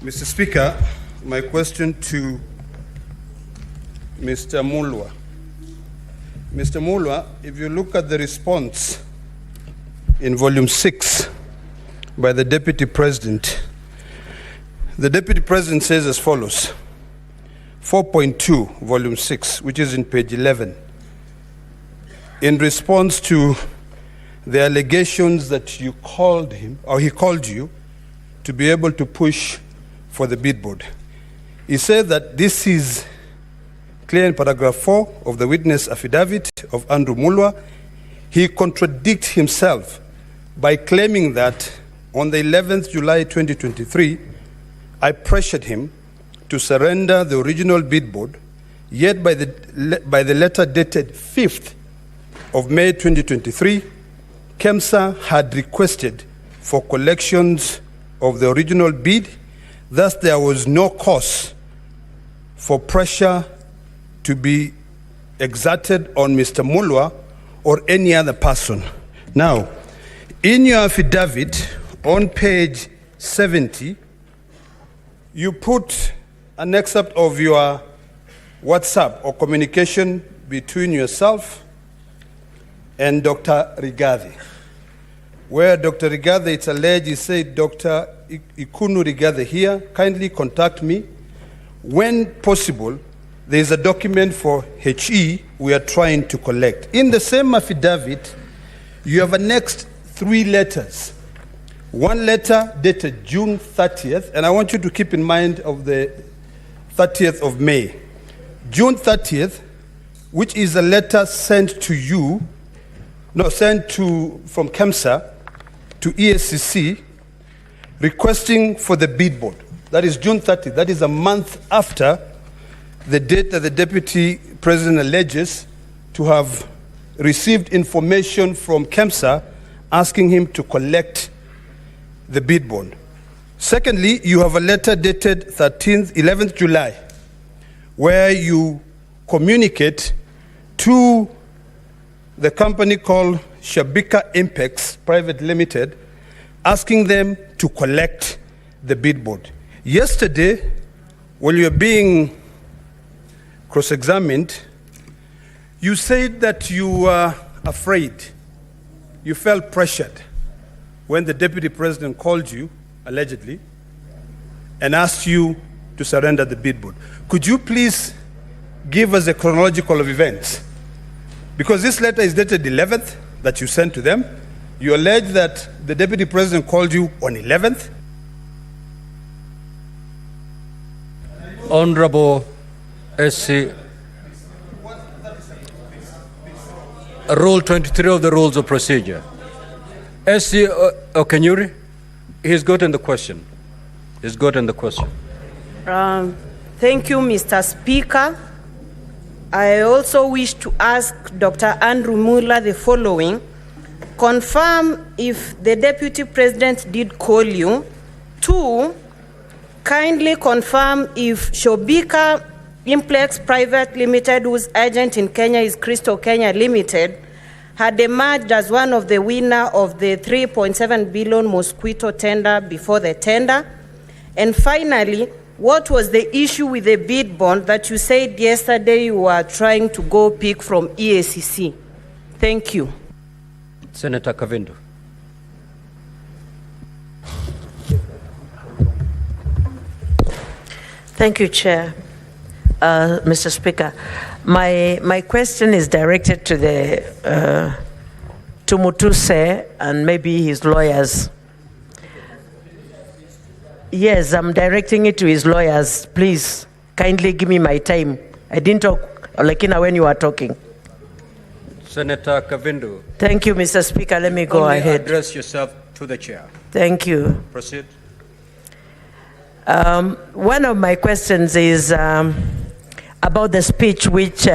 Mr. Speaker, my question to Mr. Mulwa. Mr. Mulwa, if you look at the response in volume 6 by the Deputy President, the Deputy President says as follows, 4.2, volume 6, which is in page 11, in response to the allegations that you called him, or he called you, to be able to push for the bid board. He said that this is clear in paragraph 4 of the witness affidavit of Andrew Mulwa. He contradicts himself by claiming that on the 11th July 2023, I pressured him to surrender the original bid board, yet by the letter dated 5th of May 2023, KEMSA had requested for collections of the original bid. Thus, there was no cause for pressure to be exerted on Mr. Mulwa or any other person. Now, in your affidavit on page 70, you put an excerpt of your WhatsApp or communication between yourself and Dr. Rigathi, where Dr. Rigathi, it's alleged, he said, Dr. Ikunu Rigathi here, kindly contact me. When possible, there is a document for HE we are trying to collect. In the same affidavit, you have annexed 3 letters. One letter dated June 30th, and I want you to keep in mind of the 30th of May. June 30th, which is a letter sent to you, from KEMSA to ESCC, requesting for the bid board. That is June 30th. That is a month after the date that the Deputy President alleges to have received information from KEMSA asking him to collect the bid bond. Secondly, you have a letter dated 11th July, where you communicate to the company called Shabika Impex Private Limited, asking them to collect the bid board. Yesterday, when you were being cross-examined, you said that you were afraid, you felt pressured when the Deputy President called you, allegedly, and asked you to surrender the bid board. Could you please give us a chronological of events? Because this letter is dated 11th that you sent to them. You allege that the Deputy President called you on 11th. Honorable SC, Rule 23 of the Rules of Procedure. SC Okenyuri, he's gotten the question. He's gotten the question. Thank you, Mr. Speaker. I also wish to ask Dr. Andrew Mulwa the following. Confirm if the Deputy President did call you. 2, kindly confirm if Shobika Implex Private Limited, whose agent in Kenya is Crystal Kenya Limited, had emerged as one of the winner of the 3.7 billion mosquito tender before the tender. And finally, what was the issue with the bid bond that you said yesterday you were trying to go pick from EACC? Thank you. Senator Kavindu. Thank you, Chair. Mr. Speaker, my question is directed to to Mutuse and maybe his lawyers. Yes, I'm directing it to his lawyers. Please, kindly give me my time. I didn't talk, Olekina, when you were talking. Senator Kavindu. Thank you, Mr. Speaker. Let me go ahead. Address yourself to the chair. Thank you. Proceed. One of my questions is about the speech which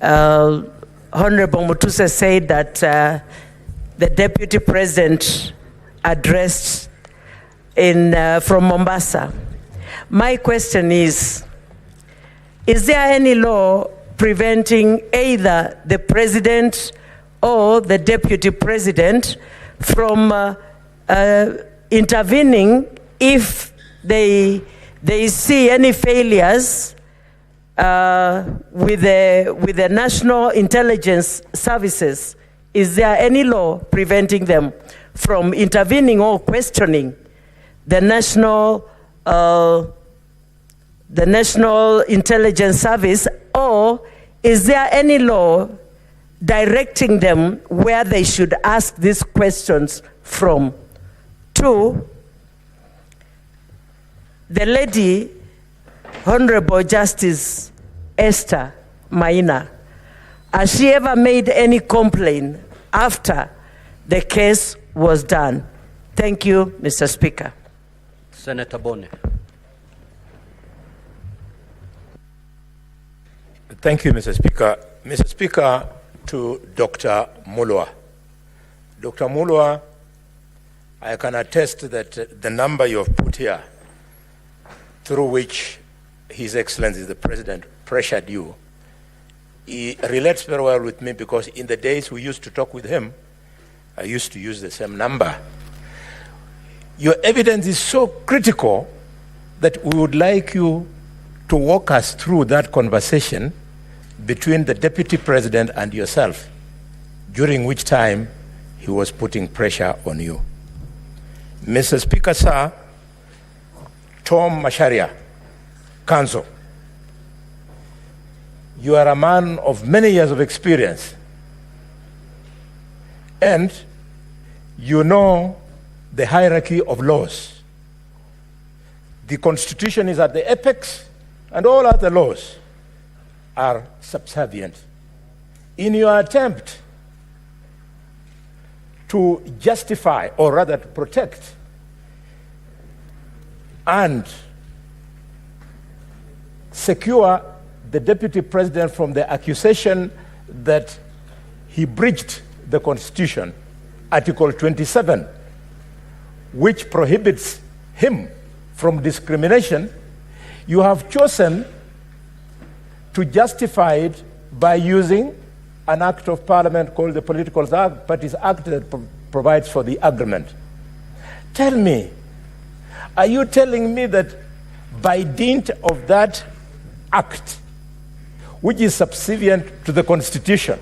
Honorable Mutuse said that the Deputy President addressed from Mombasa. My question is there any law preventing either the President or the Deputy President from intervening if they see any failures with the national intelligence services, is there any law preventing them from intervening or questioning the national intelligence service, or is there any law directing them where they should ask these questions from? 2, the lady, Honorable Justice Esther Maina, has she ever made any complaint after the case was done? Thank you, Mr. Speaker. Senator Bone. Thank you, Mr. Speaker. Mr. Speaker, to Dr. Mulwa. Dr. Mulwa, I can attest that the number you have put here, through which His Excellency the President pressured you, he relates very well with me, because in the days we used to talk with him, I used to use the same number. Your evidence is so critical that we would like you to walk us through that conversation between the Deputy President and yourself, during which time he was putting pressure on you. Mr. Speaker, sir, Tom Macharia, Counsel, you are a man of many years of experience, and you know the hierarchy of laws. The Constitution is at the apex, and all other laws are subservient. In your attempt to justify, or rather to protect, and secure the Deputy President from the accusation that he breached the Constitution, Article 27, which prohibits him from discrimination, you have chosen to justify it by using an act of parliament called the Political Parties Act that provides for the agreement. Tell me, are you telling me that by dint of that act, which is subservient to the Constitution,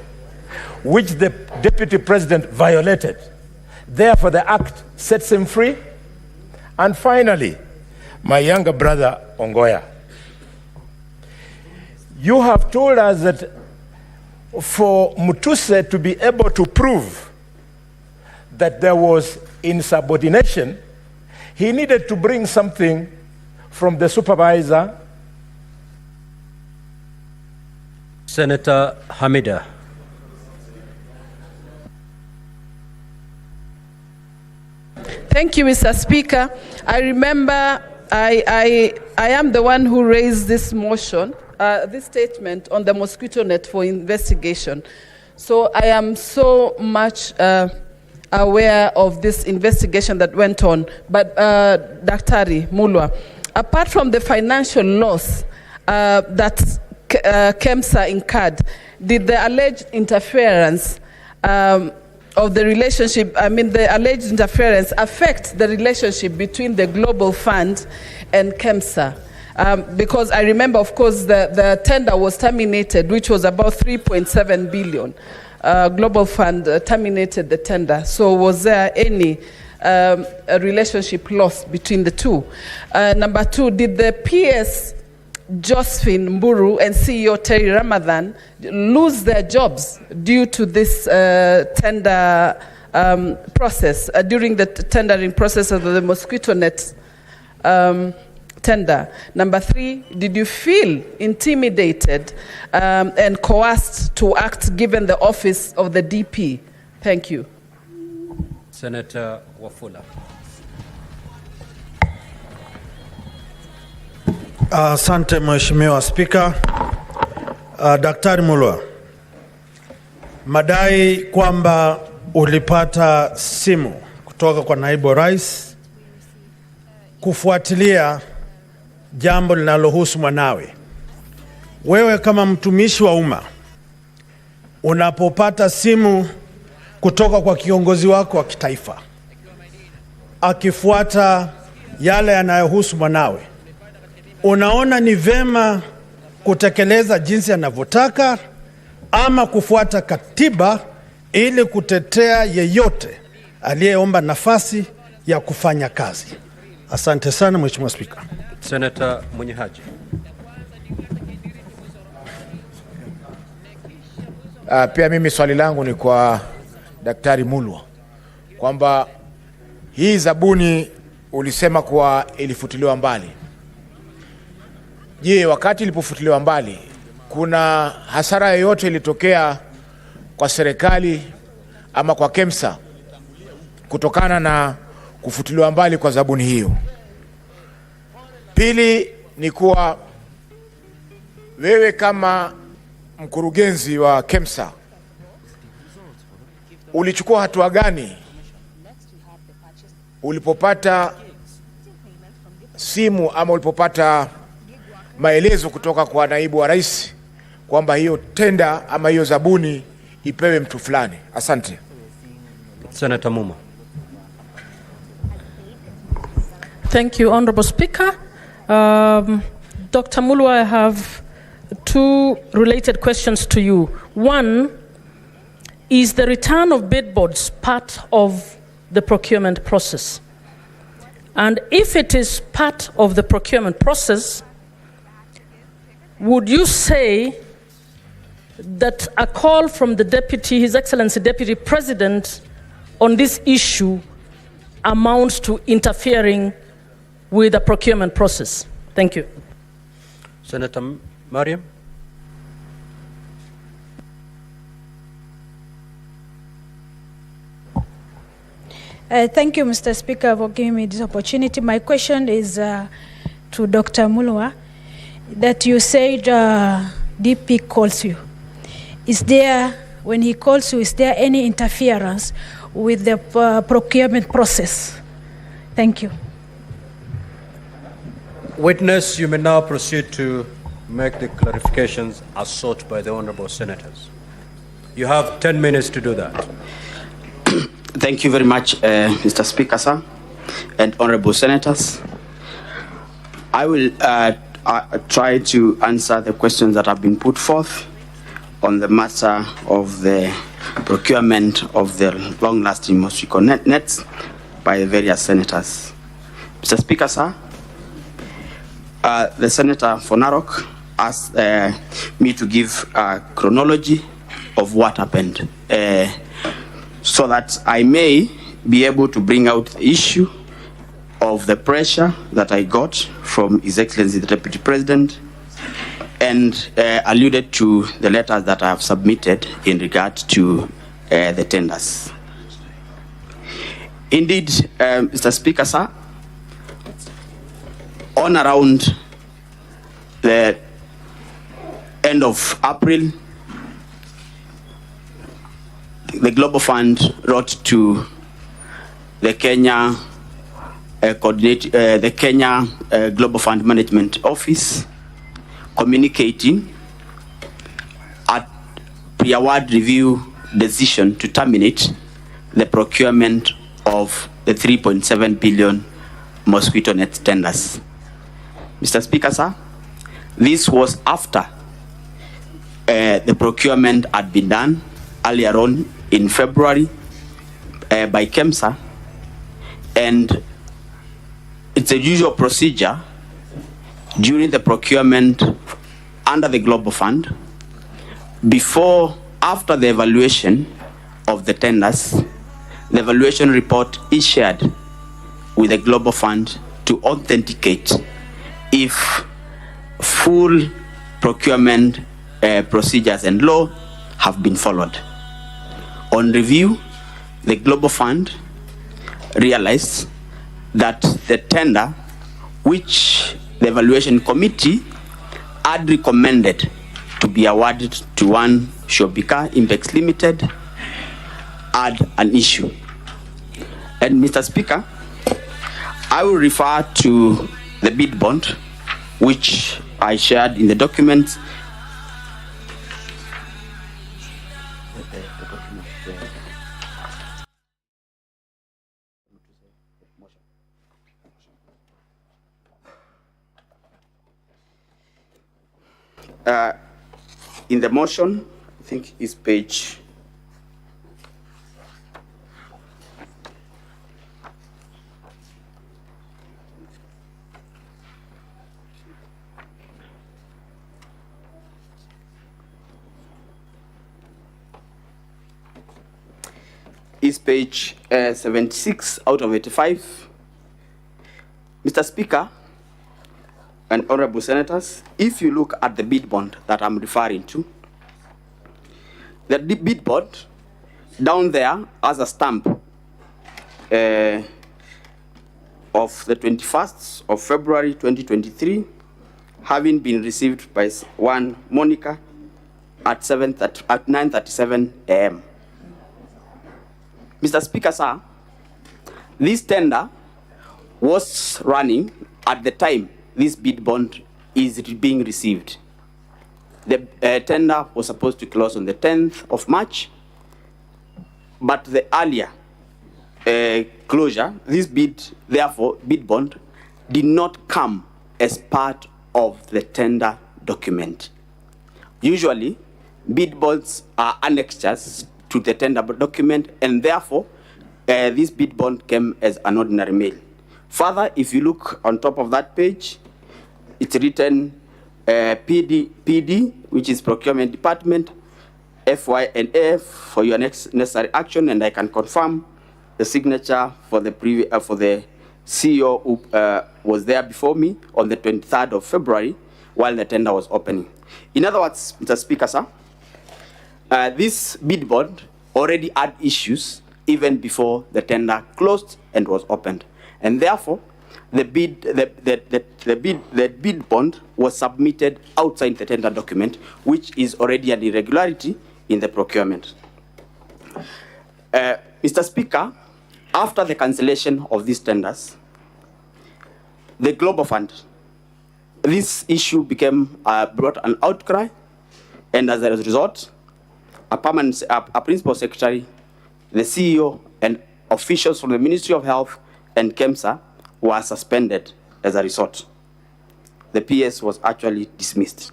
which the Deputy President violated, therefore the act sets him free? And finally, my younger brother, Ongoya, you have told us that for Mutuse to be able to prove that there was insubordination, he needed to bring something from the supervisor. Senator Hamida. Thank you, Mr. Speaker. I remember I am the one who raised this motion, this statement on the mosquito net for investigation. So I am so much aware of this investigation that went on. But Dr. Mulwa, apart from the financial loss that KEMSA incurred, did the alleged interference of the relationship, the alleged interference affect the relationship between the Global Fund and KEMSA? Because I remember, of course, the tender was terminated, which was about 3.7 billion. Global Fund terminated the tender. So was there any a relationship lost between the two? Number 2, did the PS Josephine Mburu and CEO Terry Ramadhan lose their jobs due to this tender process, during the tendering process of the mosquito net tender? Number 3, did you feel intimidated and coerced to act given the office of the DP? Thank you. Senator Wafula. Asante Mheshimiwa Spika. Daktari Mulwa, madai kwamba ulipata simu kutoka kwa naibu rais kufuatilia jambo linalohusu mwanawe. Wewe kama mtumishi wa umma, unapopata simu kutoka kwa kiongozi wako wa kitaifa akifuata yale yanayohusu mwanawe, unaona ni vema kutekeleza jinsi anavyotaka ama kufuata katiba ili kutetea yeyote aliyeomba nafasi ya kufanya kazi? Asante sana Mheshimiwa Spika. Senator Munyihaji. Pia mimi swali langu ni kwa Daktari Mulwa kwamba hii zabuni ulisema kuwa ilifutiliwa mbali. Je, wakati ilipofutiliwa mbali kuna hasara yoyote ilitokea kwa serikali ama kwa KEMSA kutokana na kufutiliwa mbali kwa zabuni hiyo? Pili ni kuwa wewe kama mkurugenzi wa KEMSA ulichukua hatua gani ulipopata simu ama ulipopata maelezo kutoka kwa naibu wa rais kwamba hiyo tenda ama hiyo zabuni ipewe mtu fulani? Asante. Senator Muma. Thank you, Honorable Speaker. Dr. Mulwa, I have two related questions to you. One, is the return of billboards part of the procurement process? And if it is part of the procurement process, would you say that a call from the Deputy, His Excellency Deputy President, on this issue amounts to interfering with the procurement process? Thank you. Senator Mariam. Thank you, Mr. Speaker, for giving me this opportunity. My question is to Dr. Mulwa, that you said DP calls you. Is there, when he calls you, is there any interference with the procurement process? Thank you. Witness, you may now proceed to make the clarifications as sought by the honorable senators. You have 10 minutes to do that. Thank you very much, Mr. Speaker, sir, and honorable senators. I will try to answer the questions that have been put forth on the matter of the procurement of the long-lasting mosquito nets by the various senators. Mr. Speaker, sir, the Senator for Narok asked me to give a chronology of what happened so that I may be able to bring out the issue of the pressure that I got from His Excellency the Deputy President and alluded to the letters that I have submitted in regard to the tenders. Indeed, Mr. Speaker, sir, on around the end of April, the Global Fund wrote to the Kenya Global Fund Management Office communicating a pre-award review decision to terminate the procurement of the 3.7 billion mosquito net tenders. Mr. Speaker, sir, this was after the procurement had been done earlier on in February by KEMSA, and it's a usual procedure during the procurement under the Global Fund, after the evaluation of the tenders, the evaluation report is shared with the Global Fund to authenticate if full procurement procedures and law have been followed. On review, the Global Fund realized that the tender, which the evaluation committee had recommended to be awarded to one Shobika Impex Limited, had an issue. And Mr. Speaker, I will refer to the bid bond, which I shared in the documents. in the motion, I think is page is page 76 out of 85. Mr. Speaker and honorable senators, if you look at the bid bond that I'm referring to, the bid bond down there has a stamp of the 21st of February 2023, having been received by one Monica at 9:37 a.m. Mr. Speaker, sir, this tender was running at the time this bid bond is being received. The tender was supposed to close on the 10th of March, but the earlier closure, this bid bond, did not come as part of the tender document. Usually, bid bonds are annexures to the tender document, and therefore, this bid bond came as an ordinary mail. Further, if you look on top of that page, it's written PD, which is Procurement Department, FY&F for your next necessary action, and I can confirm the signature for the CEO who was there before me on the 23rd of February while the tender was opening. In other words, Mr. Speaker, sir, this bid bond already had issues even before the tender closed and was opened, and therefore the bid bond was submitted outside the tender document, which is already an irregularity in the procurement. Mr. Speaker, after the cancellation of these tenders, the Global Fund, this issue became brought an outcry, and as a result, a principal secretary, the CEO, and officials from the Ministry of Health and KEMSA were suspended as a result. The PS was actually dismissed.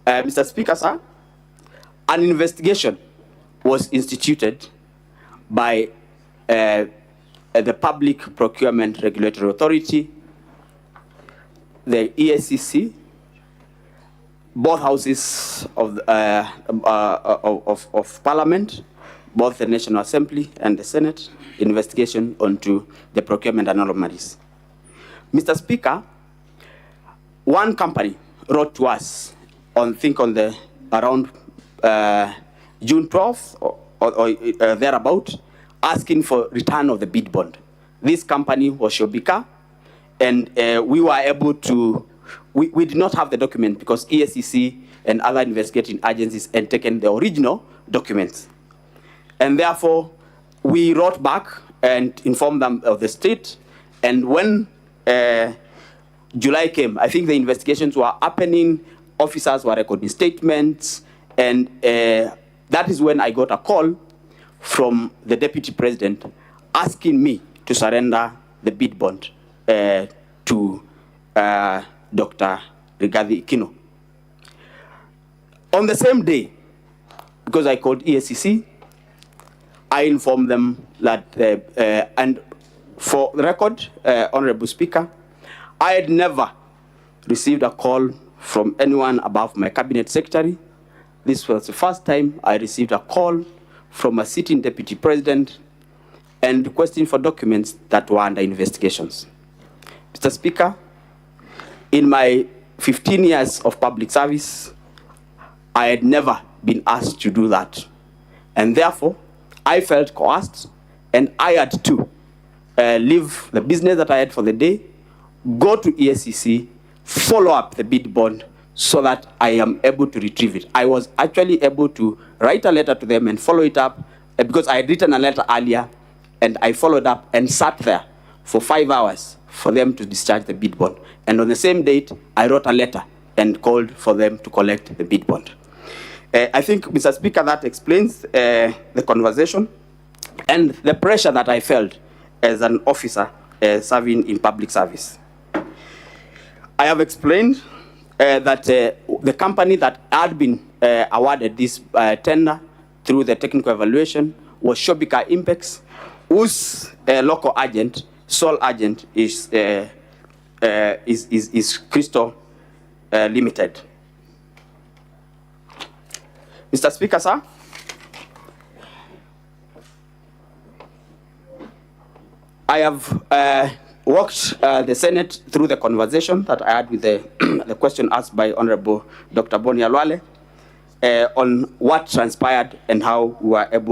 Mr. Speaker, sir, an investigation was instituted by the Public Procurement Regulatory Authority, the ESCC, both houses of Parliament, both the National Assembly and the Senate, investigation onto the procurement anomalies. Mr. Speaker, one company wrote to us around June 12th or thereabout, asking for return of the bid bond. This company was Shobika, and we were able to, we did not have the document because ESCC and other investigating agencies had taken the original documents. And therefore, we wrote back and informed them of the state. And when July came, I think the investigations were happening, officers were recording statements, and that is when I got a call from the Deputy President asking me to surrender the bid bond to Dr. Rigathi Kino. On the same day, because I called ESCC, I informed them that, and for the record, Honorable Speaker, I had never received a call from anyone above my cabinet secretary. This was the first time I received a call from a sitting deputy president and requesting for documents that were under investigations. Mr. Speaker, in my 15 years of public service, I had never been asked to do that. And therefore, I felt coerced, and I had to leave the business that I had for the day, go to ESCC, follow up the bid bond so that I am able to retrieve it. I was actually able to write a letter to them and follow it up because I had written a letter earlier, and I followed up and sat there for 5 hours for them to discharge the bid bond. And on the same date, I wrote a letter and called for them to collect the bid bond. I think, Mr. Speaker, that explains the conversation and the pressure that I felt as an officer serving in public service. I have explained that the company that had been awarded this tender through the technical evaluation was Shobika Impex, whose local agent, sole agent, is Crystal Limited. Mr. Speaker, sir, I have walked the Senate through the conversation that I had with the question asked by Honorable Dr. Boni Alwale on what transpired and how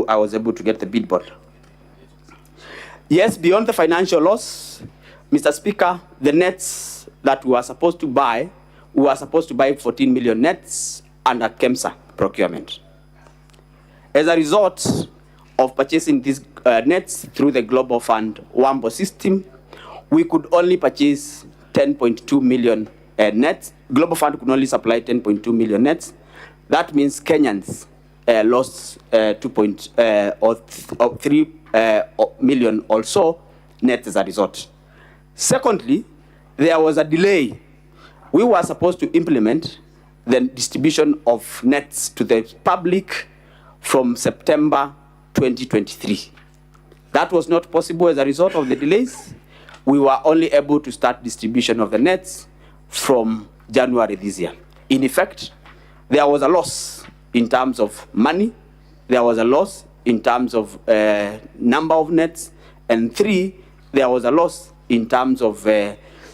I was able to get the bid bond. Yes, beyond the financial loss, Mr. Speaker, the nets that we were supposed to buy 14 million nets under KEMSA procurement. As a result of purchasing these nets through the Global Fund WAMBO system, we could only purchase 10.2 million nets. Global Fund could only supply 10.2 million nets. That means Kenyans lost 3 million or so nets as a result. Secondly, there was a delay. We were supposed to implement the distribution of nets to the public from September 2023. That was not possible as a result of the delays. We were only able to start distribution of the nets from January this year. In effect, there was a loss in terms of money, there was a loss in terms of number of nets, and 3, there was a loss in terms of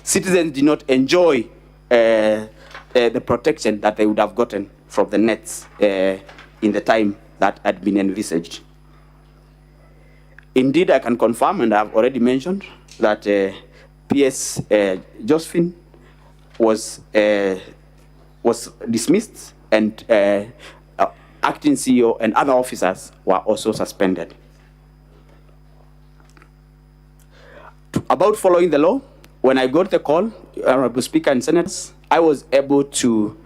citizens did not enjoy the protection that they would have gotten from the nets in the time that had been envisaged. Indeed, I can confirm, and I've already mentioned, that PS Josephine was dismissed, and acting CEO and other officers were also suspended. About following the law, when I got the call, Honorable Speaker and Senators, I was able to,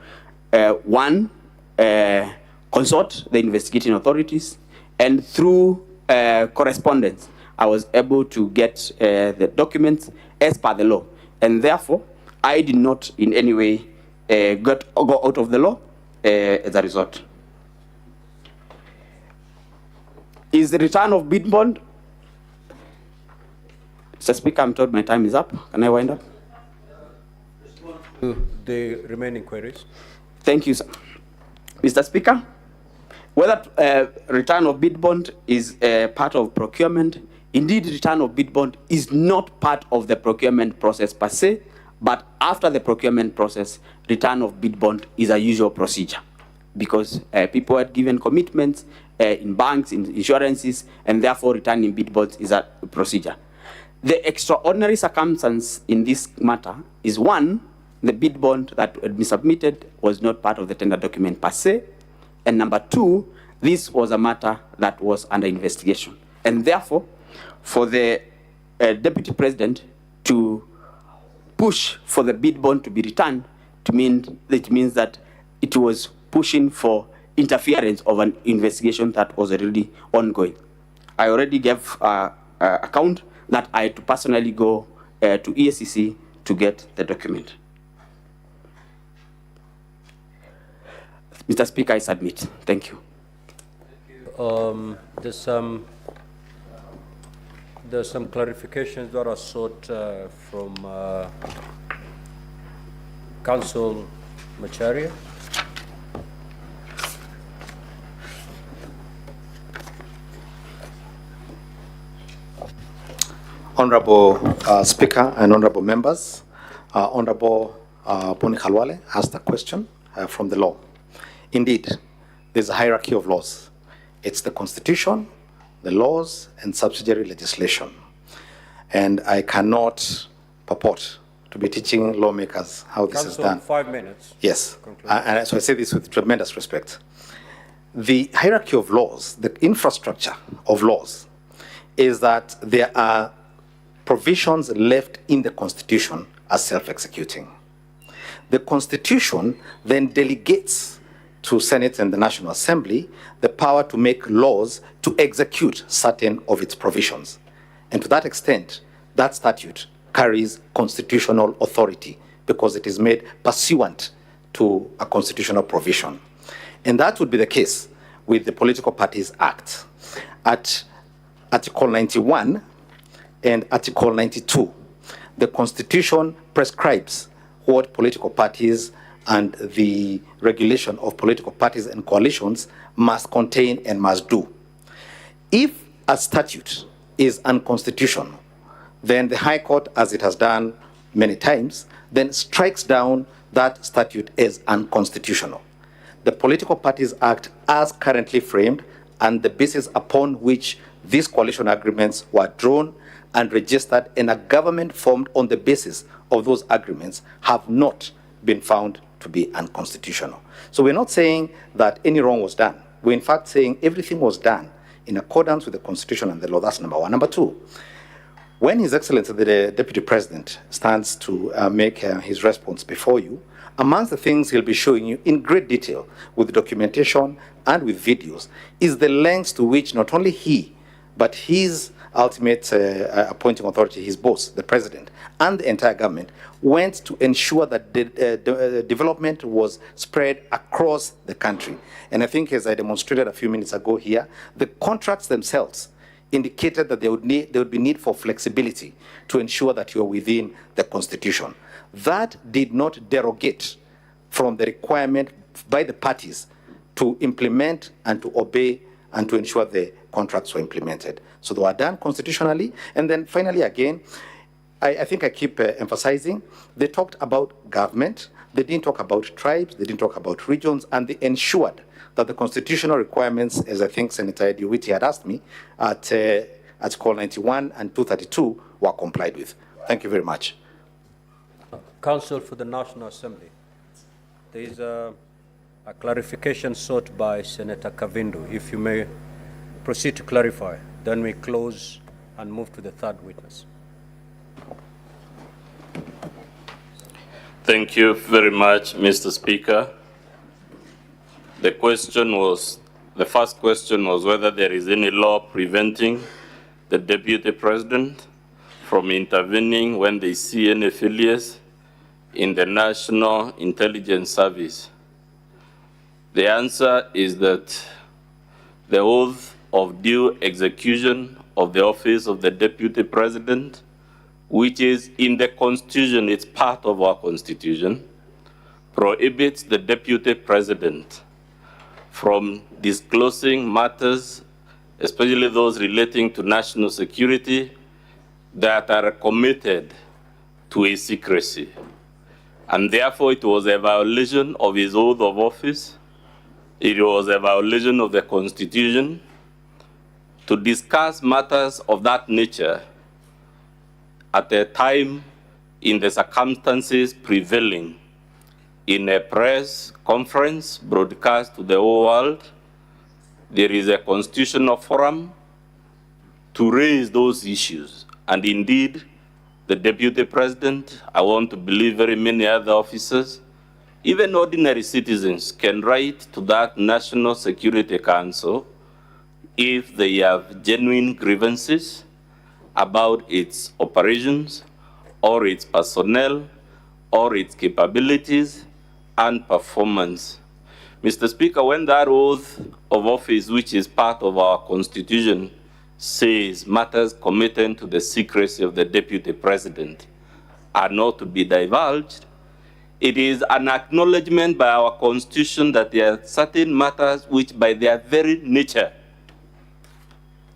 consult the investigating authorities, and through correspondence, I was able to get the documents as per the law. And therefore, I did not in any way go out of the law as a result. Is the return of bid bond? Mr. Speaker, I'm told my time is up. Can I wind up? The remaining queries. Thank you, sir. Mr. Speaker, whether return of bid bond is part of procurement, indeed return of bid bond is not part of the procurement process per se, but after the procurement process, return of bid bond is a usual procedure, because people had given commitments in banks, in insurances, and therefore returning bid bonds is a procedure. The extraordinary circumstance in this matter is, 1, the bid bond that had been submitted was not part of the tender document per se, and number 2, this was a matter that was under investigation. And therefore, for the Deputy President to push for the bid bond to be returned, it means that it was pushing for interference of an investigation that was already ongoing. I already gave account that I had to personally go to EACC to get the document. Mr. Speaker, I submit. Thank you. There's some clarifications that are sought from Council Macharia. Honorable Speaker and honorable members, Honorable Boni Alwale asked a question from the law. Indeed, there's a hierarchy of laws. It's the Constitution, the laws, and subsidiary legislation. And I cannot purport to be teaching lawmakers how this is done. 5 minutes. Yes, and so I say this with tremendous respect. The hierarchy of laws, the infrastructure of laws, is that there are provisions left in the Constitution as self-executing. The Constitution then delegates to Senate and the National Assembly the power to make laws to execute certain of its provisions. And to that extent, that statute carries constitutional authority because it is made pursuant to a constitutional provision. And that would be the case with the Political Parties Act. At Article 91 and Article 92, the Constitution prescribes what political parties and the regulation of political parties and coalitions must contain and must do. If a statute is unconstitutional, then the High Court, as it has done many times, then strikes down that statute as unconstitutional. The Political Parties Act, as currently framed, and the basis upon which these coalition agreements were drawn and registered, and a government formed on the basis of those agreements, have not been found to be unconstitutional. So we're not saying that any wrong was done. We're in fact saying everything was done in accordance with the Constitution and the law. That's number one. Number two, when His Excellency the Deputy President stands to make his response before you, amongst the things he'll be showing you in great detail with documentation and with videos is the lengths to which not only he, but his ultimate appointing authority, his boss, the President, and the entire government went to ensure that the development was spread across the country. And I think, as I demonstrated a few minutes ago here, the contracts themselves indicated that there would be need for flexibility to ensure that you are within the Constitution. That did not derogate from the requirement by the parties to implement and to obey and to ensure the contracts were implemented. So they were done constitutionally. And then finally, again, I think I keep emphasizing, they talked about government, they didn't talk about tribes, they didn't talk about regions, and they ensured that the constitutional requirements, as I think Senator Ediwiti had asked me, at Article 91 and 232 were complied with. Thank you very much. Counsel for the National Assembly. There is a clarification sought by Senator Kavindu. If you may proceed to clarify, then we close and move to the third witness. Thank you very much, Mr. Speaker. The first question was whether there is any law preventing the Deputy President from intervening when they see any failures in the National Intelligence Service. The answer is that the oath of due execution of the office of the Deputy President, which is in the Constitution, it's part of our Constitution, prohibits the Deputy President from disclosing matters, especially those relating to national security, that are committed to a secrecy. And therefore, it was a violation of his oath of office. It was a violation of the Constitution to discuss matters of that nature at a time in the circumstances prevailing in a press conference broadcast to the whole world. There is a constitutional forum to raise those issues. And indeed, the Deputy President, I want to believe very many other officers, even ordinary citizens, can write to that National Security Council if they have genuine grievances about its operations or its personnel or its capabilities and performance. Mr. Speaker, when that oath of office, which is part of our Constitution, says matters committed to the secrecy of the Deputy President are not to be divulged, it is an acknowledgement by our Constitution that there are certain matters which by their very nature,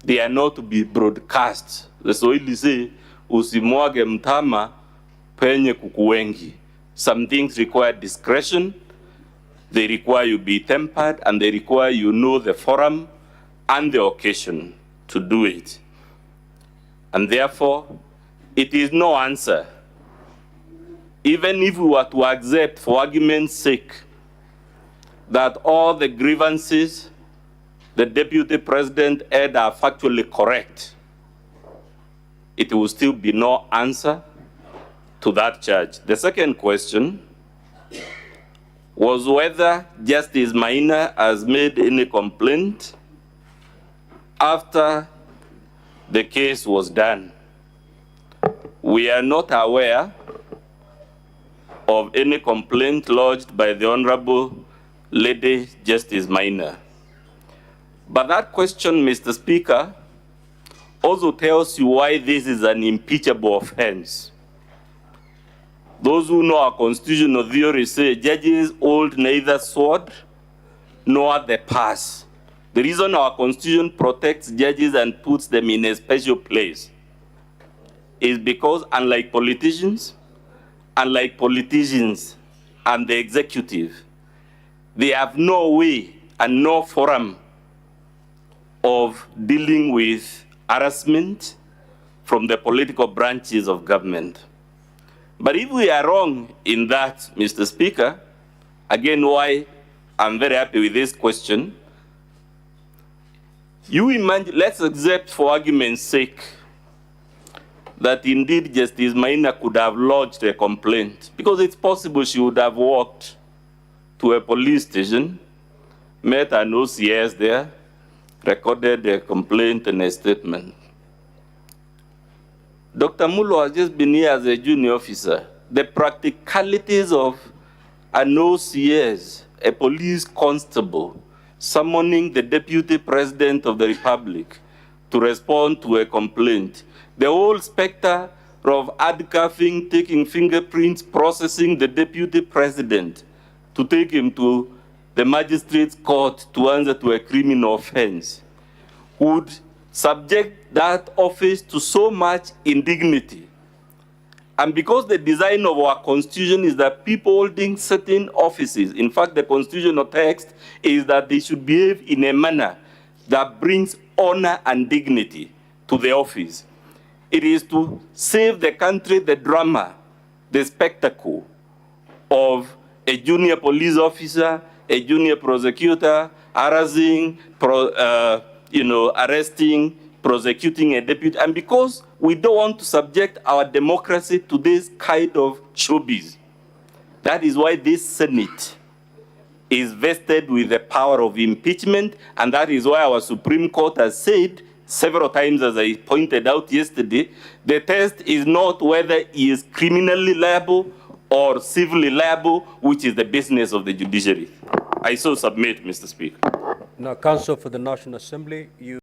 they are not to be broadcast. The Swahili say, usimwage mtama penye kuku wengi. Some things require discretion, they require you be tempered, and they require you know the forum and the occasion to do it. And therefore, it is no answer. Even if we were to accept, for argument's sake, that all the grievances the Deputy President had are factually correct, it will still be no answer to that charge. The second question was whether Justice Maina has made any complaint after the case was done. We are not aware of any complaint lodged by the Honorable Lady Justice Maina. But that question, Mr. Speaker, also tells you why this is an impeachable offense. Those who know our constitutional theory say judges hold neither sword nor the purse. The reason our constitution protects judges and puts them in a special place is because unlike politicians and the executive, they have no way and no forum of dealing with harassment from the political branches of government. But if we are wrong in that, Mr. Speaker, again, why I'm very happy with this question, you imagine, let's accept for argument's sake that indeed Justice Maina could have lodged a complaint, because it's possible she would have walked to a police station, met an OCS there, recorded a complaint and a statement. Dr. Mulwa has just been here as a junior officer. The practicalities of an OCS, a police constable, summoning the Deputy President of the Republic to respond to a complaint, the whole specter of handcuffing, taking fingerprints, processing the Deputy President to take him to the magistrate's court to answer to a criminal offense, would subject that office to so much indignity. And because the design of our constitution is that people holding certain offices, in fact, the constitutional text is that they should behave in a manner that brings honor and dignity to the office. It is to save the country the drama, the spectacle of a junior police officer, a junior prosecutor, harassing, arresting, prosecuting a deputy. And because we don't want to subject our democracy to this kind of showbiz, that is why this Senate is vested with the power of impeachment, and that is why our Supreme Court has said several times, as I pointed out yesterday, the test is not whether he is criminally liable or civilly liable, which is the business of the judiciary. I so submit, Mr. Speaker. Now, Counsel for the National Assembly, you